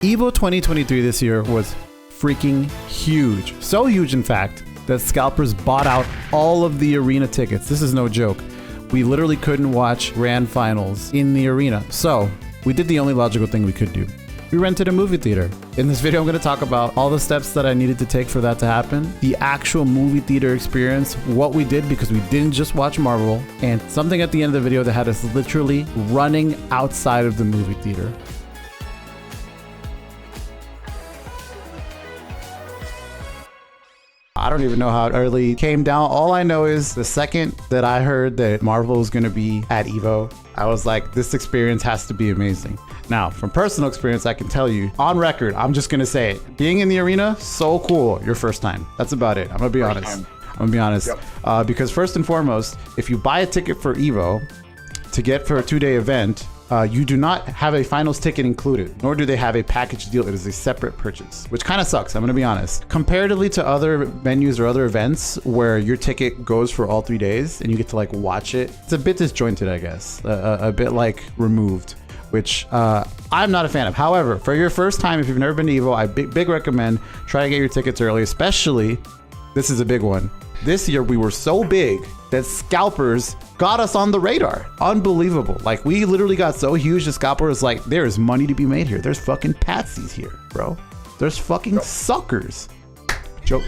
EVO 2023 this year was freaking huge. So huge, in fact, that scalpers bought out all of the arena tickets. This is no joke. We literally couldn't watch grand finals in the arena. So we did the only logical thing we could do. We rented a movie theater. In this video, I'm going to talk about all the steps that I needed to take for that to happen, the actual movie theater experience, what we did because we didn't just watch Marvel, and something at the end of the video that had us literally running outside of the movie theater. I don't even know how it early came down. All I know is the second that I heard that Marvel was going to be at EVO, I was like, this experience has to be amazing. Now, from personal experience, I can tell you, on record, I'm just going to say it. Being in the arena, so cool your first time. That's about it. I'm going to be honest. Yep. Because first and foremost, if you buy a ticket for EVO to get for a 2-day event, you do not have a finals ticket included, nor do they have a package deal. It is a separate purchase, which kind of sucks. I'm going to be honest. Comparatively to other venues or other events where your ticket goes for all 3 days and you get to like watch it, it's a bit disjointed, I guess, a bit like removed, which I'm not a fan of. However, for your first time, if you've never been to EVO, I big recommend try to get your tickets early, especially, this is a big one. This year, we were so big that scalpers got us on the radar. Unbelievable. Like, we literally got so huge, the scalper was like, there is money to be made here. There's fucking patsies here, bro. There's fucking suckers.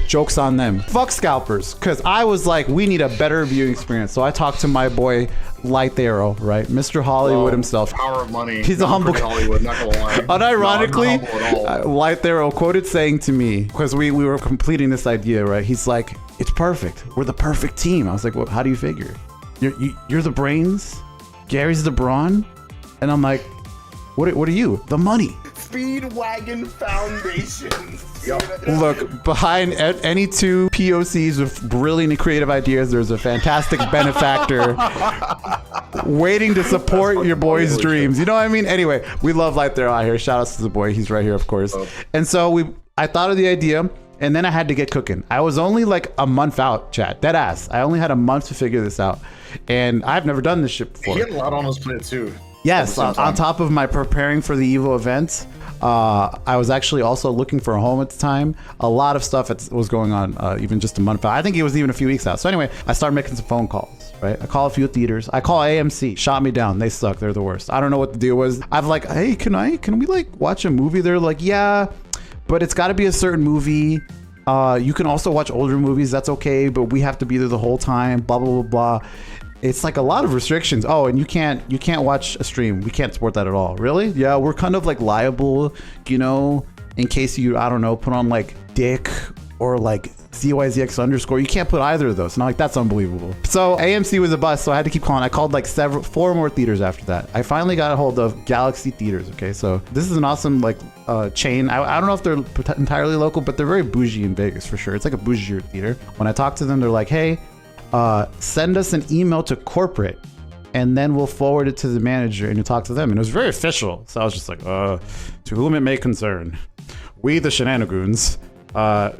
Jokes on them. Fuck scalpers. Because I was like, we need a better viewing experience. So I talked to my boy, Light Arrow, right? Mr. Hollywood himself. Power of money. He's a humble Hollywood, not gonna lie. Unironically, Light Arrow quoted saying to me, because we were completing this idea, right? He's like, it's perfect. We're the perfect team. I was like, well, how do you figure? You're the brains, Gary's the brawn, and I'm like, what are you? The money. Speedwagon Foundation. Look, behind any two POCs with brilliant and creative ideas, there's a fantastic benefactor waiting to support your boy's dreams. You know what I mean? Anyway, we love Light There out here. Shout outs to the boy. He's right here, of course. And so I thought of the idea, and then I had to get cooking. I was only like a month out, chat. Dead ass. I only had a month to figure this out. And I've never done this shit before. You get a lot on his plate too. Yes, on top of my preparing for the EVO event, I was actually also looking for a home at the time. A lot of stuff was going on, even just a month out. I think it was even a few weeks out. So anyway, I started making some phone calls, right? I call a few theaters. I call AMC, shot me down. They suck. They're the worst. I don't know what the deal was. I've like, hey, can we like watch a movie? They're like, yeah, but it's got to be a certain movie. You can also watch older movies. That's okay, but we have to be there the whole time. Blah blah blah blah. It's like a lot of restrictions. Oh, and you can't watch a stream. We can't support that at all. Really? Yeah, we're kind of like liable, you know, in case you, I don't know, put on like Dick or like ZYZX underscore. You can't put either of those. And I'm like, that's unbelievable. So AMC was a bust, so I had to keep calling. I called like 4 more theaters after that. I finally got a hold of Galaxy Theaters. Okay, so this is an awesome like chain. I don't know if they're entirely local, but they're very bougie in Vegas for sure. It's like a bougier theater. When I talked to them, they're like, hey, send us an email to corporate and then we'll forward it to the manager and you talk to them. And it was very official. So I was just like, to whom it may concern, we the Shennanigoonz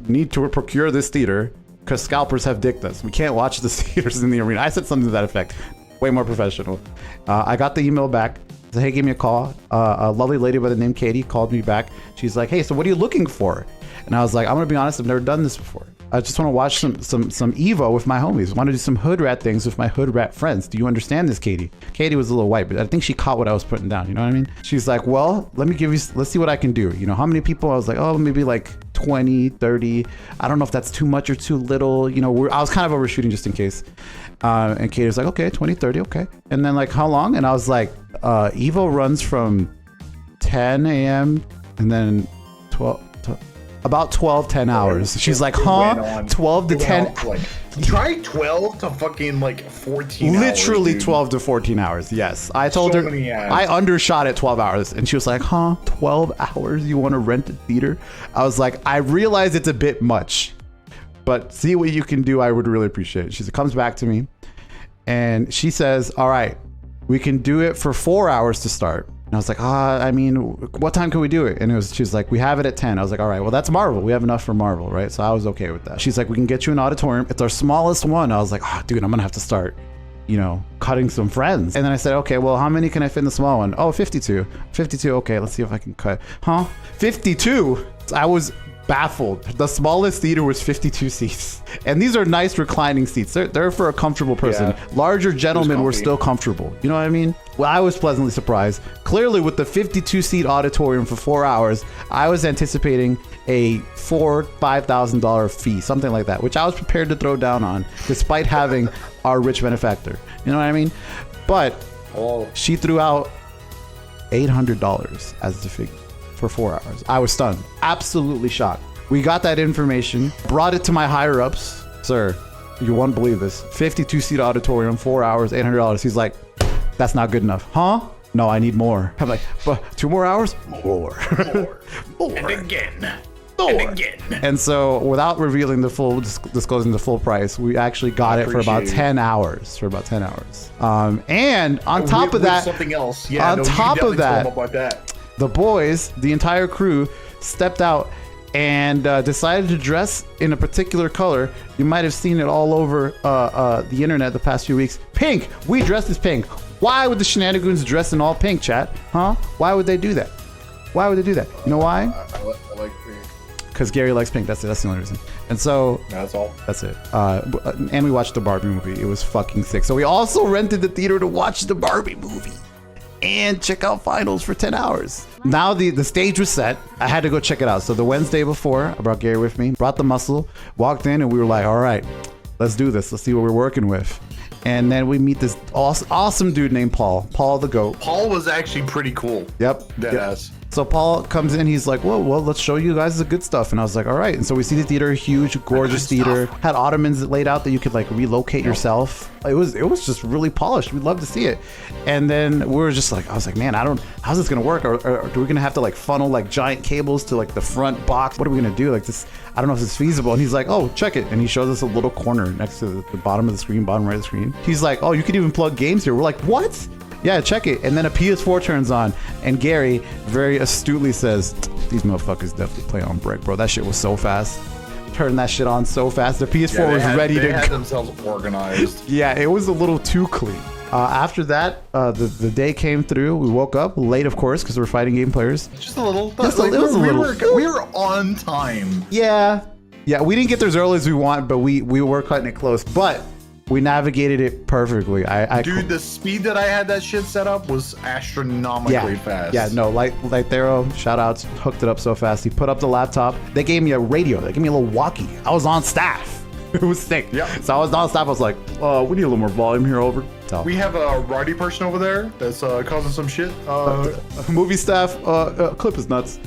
need to procure this theater because scalpers have dicked us. We can't watch the theaters in the arena. I said something to that effect. Way more professional. I got the email back. Said, hey, give me a call. A lovely lady by the name Katie called me back. She's like, hey, so what are you looking for? And I was like, I'm gonna be honest, I've never done this before. I just want to watch some EVO with my homies. I want to do some hood rat things with my hood rat friends. Do you understand this, Katie? Katie was a little white, but I think she caught what I was putting down. You know what I mean? She's like, well, let's see what I can do. You know, how many people? I was like, oh, maybe like 20, 30. I don't know if that's too much or too little. You know, I was kind of overshooting just in case. And Katie was like, okay, 20, 30, okay. And then like, how long? And I was like, EVO runs from 10 a.m. and then 12. About 10 hours. She's like, huh? 12 to 10. Try 12 to fucking like 14 Literally hours, 12 to 14 hours. Yes. I told her I undershot at 12 hours and she was like, huh? 12 hours? You want to rent a theater? I was like, I realize it's a bit much, but see what you can do. I would really appreciate it. She comes back to me and she says, all right, we can do it for 4 hours to start. And I was like, I mean, what time can we do it? And she was like, we have it at 10. I was like, all right, well, that's Marvel. We have enough for Marvel, right? So I was okay with that. She's like, we can get you an auditorium. It's our smallest one. I was like, oh, dude, I'm going to have to start, you know, cutting some friends. And then I said, okay, well, how many can I fit in the small one? Oh, 52. 52, okay, let's see if I can cut. Huh? 52? I was baffled. The smallest theater was 52 seats. And these are nice reclining seats. They're for a comfortable person. Yeah. Larger gentlemen were still comfortable. You know what I mean? Well, I was pleasantly surprised. Clearly, with the 52-seat auditorium for 4 hours, I was anticipating a $4,000-$5,000 fee, something like that, which I was prepared to throw down on, despite having our rich benefactor. You know what I mean? But she threw out $800 as the figure for 4 hours. I was stunned, absolutely shocked. We got that information, brought it to my higher ups. Sir, you won't believe this. 52-seat auditorium, 4 hours, $800. He's like, that's not good enough. Huh? No, I need more. I'm like, but 2 more hours? More. More. And again. More. And again. And so, without revealing the full, disclosing the full price, we actually got it for about 10 hours. And on top of that, something else. Yeah, on top of that, about that, the boys, the entire crew, stepped out and decided to dress in a particular color. You might have seen it all over the internet the past few weeks. Pink. We dressed as pink. Why would the Shennanigoonz dress in all pink, chat? Huh? Why would they do that? Why would they do that? You know why? I like pink. Because Gary likes pink. That's it. That's the only reason. And so That's all. that's it. And we watched the Barbie movie. It was fucking sick. So we also rented the theater to watch the Barbie movie and check out finals for 10 hours. Now the stage was set. I had to go check it out. So the Wednesday before, I brought Gary with me, brought the muscle, walked in, and we were like, all right, let's do this. Let's see what we're working with. And then we meet this awesome dude named Paul the GOAT. Paul was actually pretty cool. Yep. Deadass. So Paul comes in, he's like, well, let's show you guys the good stuff. And I was like, all right. And so we see the theater, huge, gorgeous theater, had ottomans laid out that you could like relocate yourself. It was just really polished. We'd love to see it. And then we were just like, I was like, man, how's this gonna work? Or are we gonna have to like funnel like giant cables to like the front box? What are we gonna do? Like this, I don't know if this is feasible. And he's like, oh, check it. And he shows us a little corner next to the bottom of the screen, bottom right of the screen. He's like, oh, you could even plug games here. We're like, what? Yeah, check it. And then a PS4 turns on, and Gary very astutely says, these motherfuckers definitely play on brick, bro. That shit was so fast. Turned that shit on so fast. The PS4 was ready to had go. themselves organized. Yeah, it was a little too clean. After that, the day came through. We woke up late, of course, because we're fighting game players. Just a little. We were on time. Yeah, we didn't get there as early as we want, but we were cutting it close. But we navigated it perfectly. Dude, the speed that I had that shit set up was astronomically fast. Yeah, no, Light Thero, shout outs, hooked it up so fast. He put up the laptop. They gave me a radio. They gave me a little walkie. I was on staff. It was sick. Yeah. So I was on staff. I was like, we need a little more volume here, over. So. We have a Roddy person over there that's causing some shit. Movie staff, clip is nuts.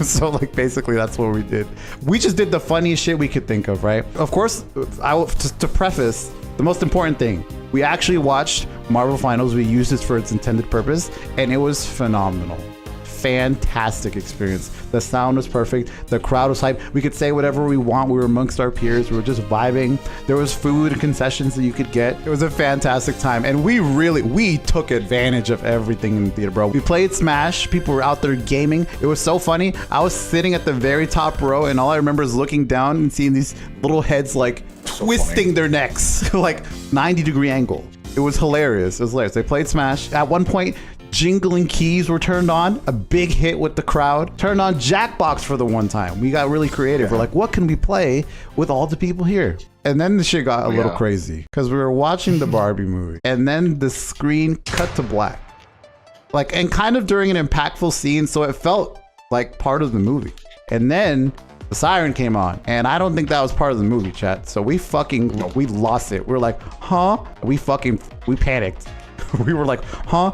So like basically that's what we did. We just did the funniest shit we could think of, right? Of course, to preface, the most important thing, we actually watched Marvel Finals. We used it for its intended purpose, and it was phenomenal. Fantastic experience. The sound was perfect. The crowd was hyped. We could say whatever we want. We were amongst our peers. We were just vibing. There was food and concessions that you could get. It was a fantastic time, and we took advantage of everything in the theater, bro. We played Smash. People were out there gaming. It was so funny. I was sitting at the very top row, and all I remember is looking down and seeing these little heads like twisting their necks, like 90-degree angle. It was hilarious. It was hilarious. They played Smash. At one point, jingling keys were turned on. A big hit with the crowd. Turned on Jackbox for the one time. We got really creative. We're like, what can we play with all the people here? And then the shit got a little crazy because we were watching the Barbie movie, and then the screen cut to black, like, and kind of during an impactful scene, so it felt like part of the movie. And then the siren came on, and I don't think that was part of the movie, chat. So we lost it. We're like, huh? We panicked. We were like, huh?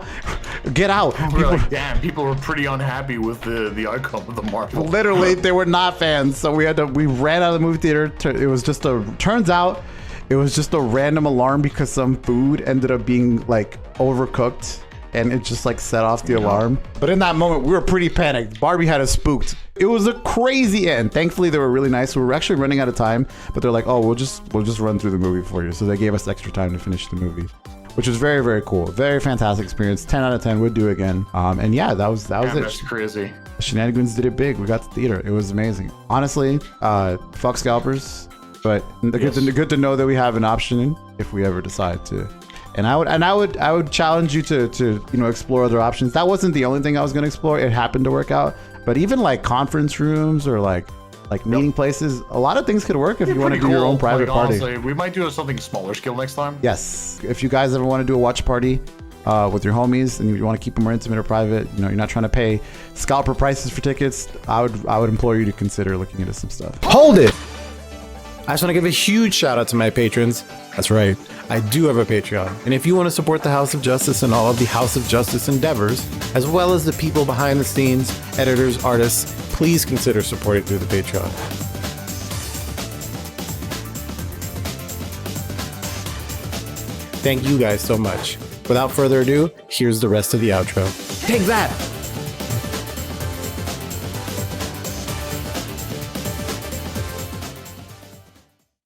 Get out. We were like, damn, people were pretty unhappy with the outcome of the Marvel. Literally, they were not fans. So we ran out of the movie theater. Turns out it was just a random alarm because some food ended up being like overcooked, and it just like set off the alarm. But in that moment, we were pretty panicked. Barbie had us spooked. It was a crazy end. Thankfully, they were really nice. We were actually running out of time, but they're like, oh, we'll just run through the movie for you. So they gave us extra time to finish the movie, which was very, very cool. Very fantastic experience. 10 out of 10 would do again. And yeah, that was it. That's crazy. Shennanigoonz did it big. We got the theater. It was amazing. Honestly, fuck scalpers, but good to know that we have an option if we ever decide to And I would challenge you to explore other options. That wasn't the only thing I was going to explore. It happened to work out. But even like conference rooms or like meeting places, a lot of things could work if you want to do your own private party. Honestly, we might do something smaller scale next time. Yes. If you guys ever want to do a watch party with your homies and you want to keep them more intimate or private, you're not trying to pay scalper prices for tickets, I would implore you to consider looking into some stuff. Hold it! I just want to give a huge shout out to my patrons. That's right, I do have a Patreon. And if you want to support the House of Justice and all of the House of Justice endeavors, as well as the people behind the scenes, editors, artists, please consider supporting through the Patreon. Thank you guys so much. Without further ado, here's the rest of the outro. Take that!